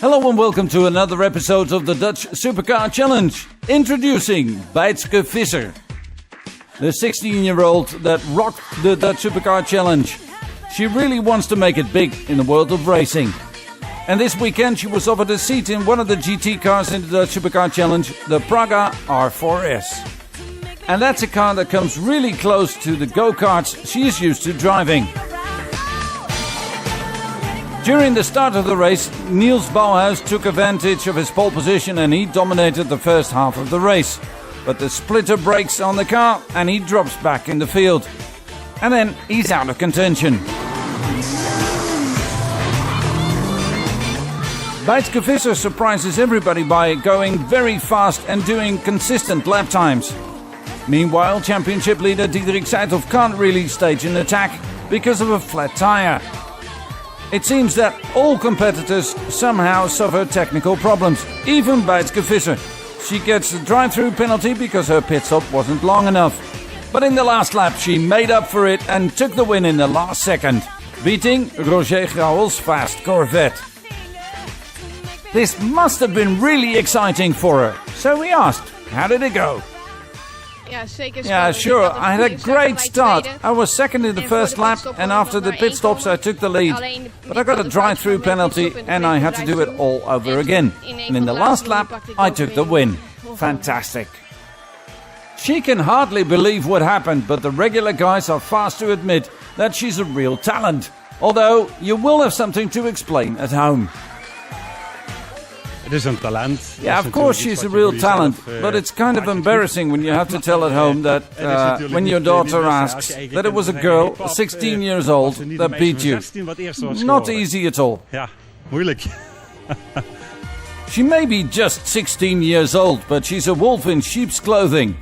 Hello and welcome to another episode of the Dutch Supercar Challenge. Introducing Bijtske Visser, the 16-year-old that rocked the Dutch Supercar Challenge. She really wants to make it big in the world of racing. And this weekend she was offered a seat in one of the GT cars in the Dutch Supercar Challenge, the Praga R4S. And that's a car that comes really close to the go-karts she is used to driving. During the start of the race, Niels Bauhaus took advantage of his pole position and he dominated the first half of the race. But the splitter breaks on the car and he drops back in the field. And then he's out of contention. Bijtske Visser surprises everybody by going very fast and doing consistent lap times. Meanwhile, championship leader Diederik Seithoff can't really stage an attack because of a flat tire. It seems that all competitors somehow suffer technical problems, even Bijtske Visser. She gets a drive-through penalty because her pit stop wasn't long enough. But in the last lap she made up for it and took the win in the last second, beating Roger Grauwels' fast Corvette. This must have been really exciting for her, so we asked, how did it go? Yeah, sure. I had a great start. I was second in the first lap and after the pit stops I took the lead. But I got a drive-through penalty and I had to do it all over again. And in the last lap I took the win. Fantastic. She can hardly believe what happened, but the regular guys are fast to admit that she's a real talent. Although you will have something to explain at home. Het is een talent. Yeah, of course she's a real talent, but it's kind of embarrassing when you have to tell at home that when your daughter asks that it was a girl, 16 years old, that beat you. Not easy at all. Ja, moeilijk. She may be just 16 years old, but she's a wolf in sheep's clothing.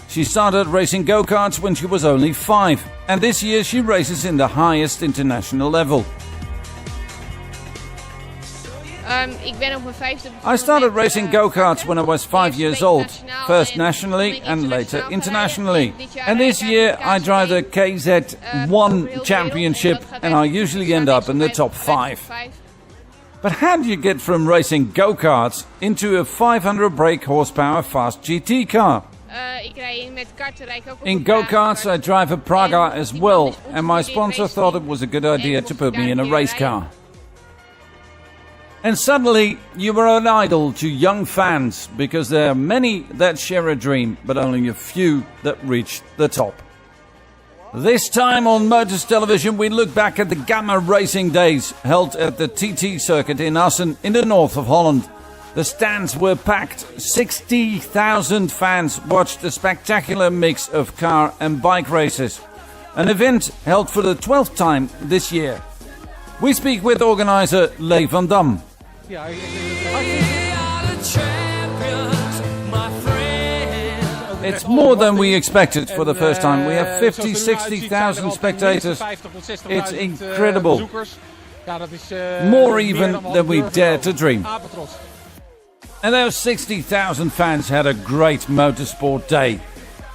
She started racing go-karts when she was only 5, and this year she races in the highest international level. I started racing go-karts when I was 5 years old, first nationally and later internationally. And this year I drive the KZ1 championship and I usually end up in the top 5. But how do you get from racing go-karts into a 500 brake horsepower fast GT car? In go-karts I drive a Praga as well, and my sponsor thought it was a good idea to put me in a race car. And suddenly you were an idol to young fans, because there are many that share a dream, but only a few that reach the top. This time on Motors Television we look back at the Gamma Racing Days held at the TT circuit in Assen in the north of Holland. The stands were packed. 60,000 fans watched a spectacular mix of car and bike races. An event held for the 12th time this year. We speak with organizer Lee van Dam. It's more than we expected for the first time. We have 50-60,000 spectators. It's incredible. More even than we dared to dream. And those 60,000 fans had a great motorsport day.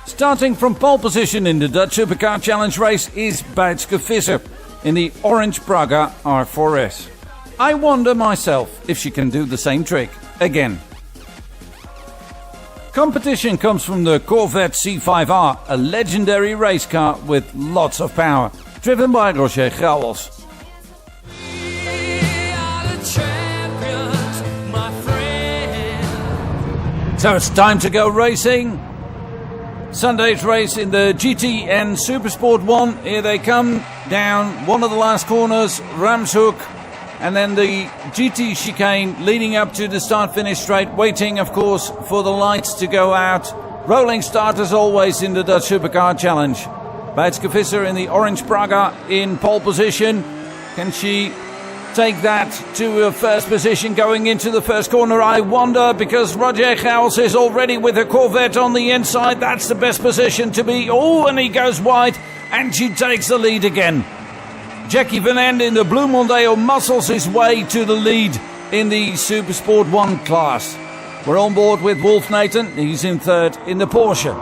Starting from pole position in the Dutch Supercar Challenge race is Bijtske Visser in the orange Praga R4S. I wonder myself if she can do the same trick again. Competition comes from the Corvette C5R, a legendary race car with lots of power, driven by Roger Grauwels. So it's time to go racing. Sunday's race in the GT and Supersport 1. Here they come down one of the last corners, Ramshoek, and then the GT chicane leading up to the start-finish straight, waiting of course for the lights to go out. Rolling start as always in the Dutch Supercar Challenge. Bijtske Visser in the orange Praga in pole position. Can she take that to a first position going into the first corner? I wonder, because Roger Grauwels is already with a Corvette on the inside. That's the best position to be. Oh, and he goes wide and she takes the lead again. Jackie Van Ende in the Blue Mondeo muscles his way to the lead in the Supersport 1 class. We're on board with Wolf Nathan. He's in third in the Porsche.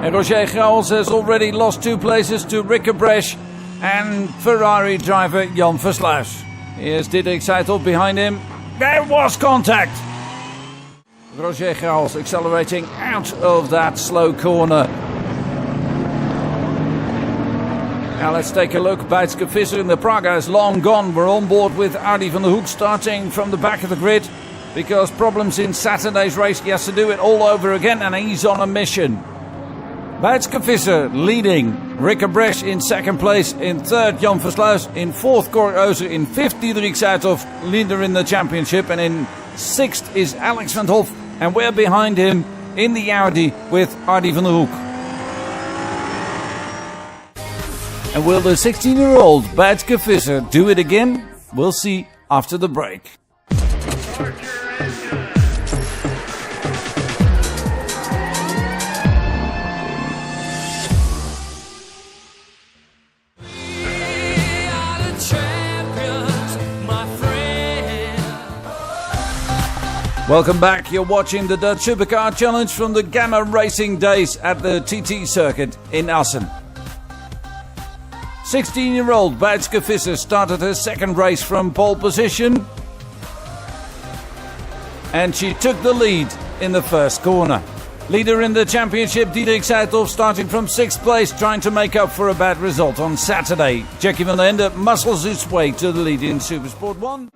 And Roger Grauwels has already lost 2 places to Rikke Bresch and Ferrari driver Jan Versluis. Here's Diederik Seidel behind him. There was contact. Roger Graals accelerating out of that slow corner. Now let's take a look. Bijtske Visser in the Praga is long gone. We're on board with Ardy van der Hoek starting from the back of the grid because problems in Saturday's race. He has to do it all over again and he's on a mission. Bijtske Visser leading. Rikke Bresch in second place. In third, Jan Versluis. In fourth, Cor Ozer. In fifth, Diederik Seidhoff, leader in the championship. And in sixth is Alex van 't Hoff. And we're behind him in the Audi with Ardy van der Hoek. And will the 16-year-old Bijtske Visser do it again? We'll see after the break. Welcome back. You're watching the Dutch Supercar Challenge from the Gamma Racing Days at the TT circuit in Assen. 16-year-old Bijtske Visser started her second race from pole position. And she took the lead in the first corner. Leader in the championship, Diederik Seidhoff, starting from 6th place, trying to make up for a bad result on Saturday. Jackie van der Ende muscles his way to the lead in Supersport 1.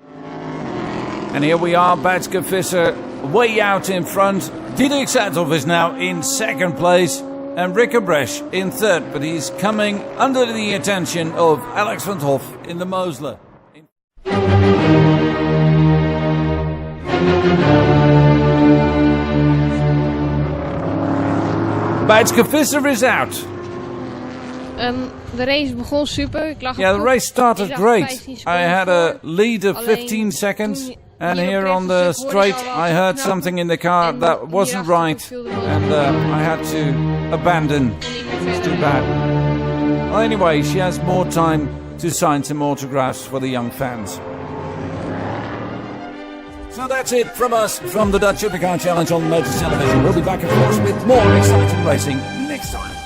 And here we are, Bijtske Visser way out in front. Diederik Seidhoff is now in second place. And Rikke Bresch in third, but he's coming under the attention of Alex van 't Hoff in the Mosler. Bijtske Visser is out. The race begon super. The race started great. I had a lead of 15 seconds. And here on the straight, I heard something in the car that wasn't right. And I had to abandon. It's too bad. Well, anyway, she has more time to sign some autographs for the young fans. So that's it from us, from the Dutch Supercar Challenge on Motors Television. We'll be back, of course, with more exciting racing next time.